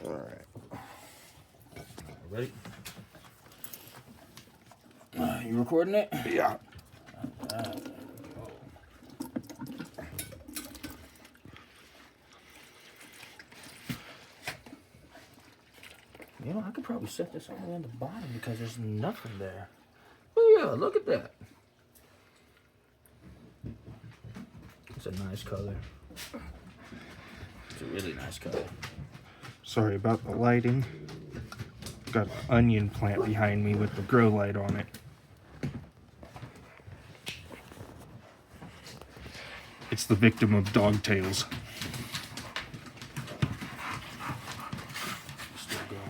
Alright. Ready? You recording it? Yeah. You know, I could probably set this all the way on the bottom because there's nothing there. Oh yeah, look at that. It's a nice color. It's a really nice color. Sorry about the lighting. Got an onion plant behind me with the grow light on it. It's the victim of dogtails. Still going.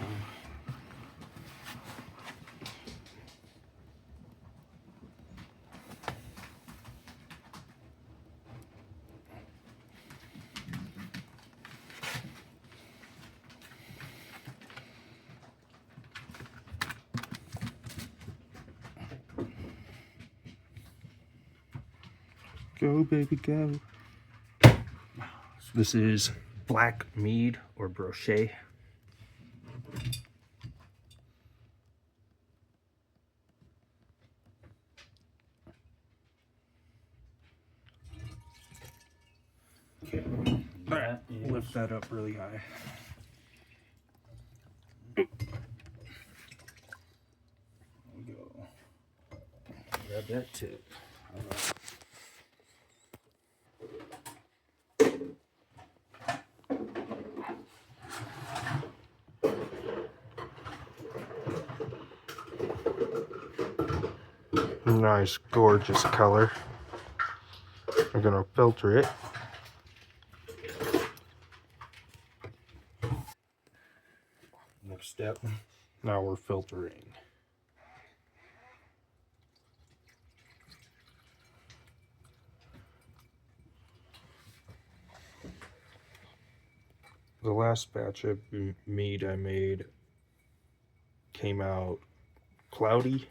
Go, baby, go. This is black mead or brochet. Okay. Alright, lift that up really high. There we go. Grab that tip. All right. Nice, gorgeous color. I'm gonna filter it. Next step. Now we're filtering. The last batch of mead I made came out cloudy,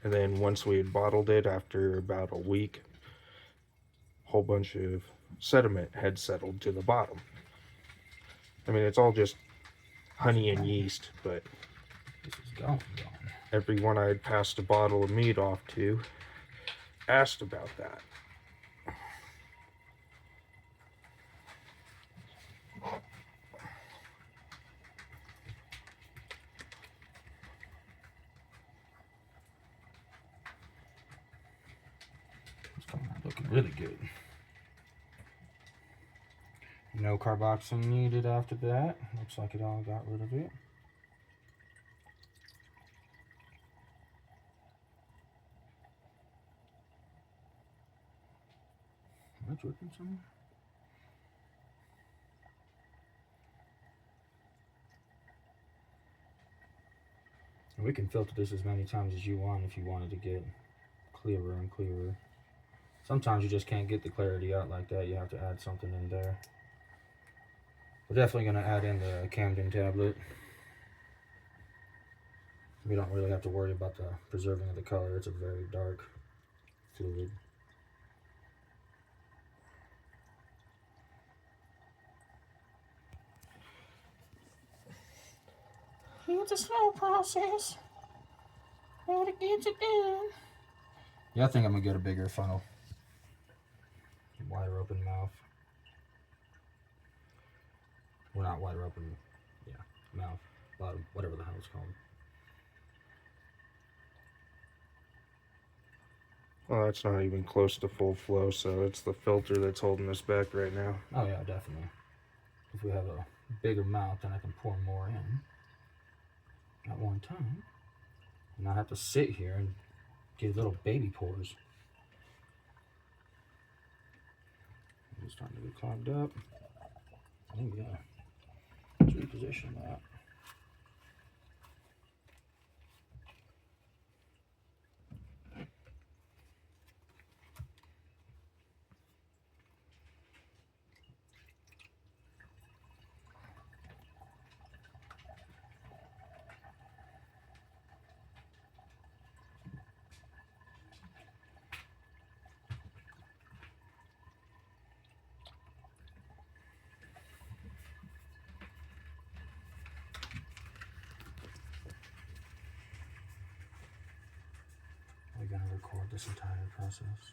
and then once we had bottled it, after about a week, a whole bunch of sediment had settled to the bottom. I mean, it's all just honey and yeast, but This is gone. everyone I had passed a bottle of mead off to asked about that. It's coming out looking really good. No carboxyl needed after that. Looks like it all got rid of it. Am I dripping somewhere? And we can filter this as many times as you want if you wanted to get clearer and clearer. Sometimes you just can't get the clarity out like that. You have to add something in there. We're definitely going to add in the Camden tablet. We don't really have to worry about the preserving of the color. It's a very dark fluid. It's a slow process, but it gets it done. Yeah, I think I'm going to get a bigger funnel. Wider open mouth. Well, not wider open, yeah, mouth, bottom, whatever the hell it's called. Well, that's not even close to full flow, so it's the filter that's holding us back right now. Oh yeah, definitely. If we have a bigger mouth, then I can pour more in at one time. And I have to sit here and give little baby pours. It's starting to get clogged up. Oh yeah. Let's reposition that. going to record this entire process.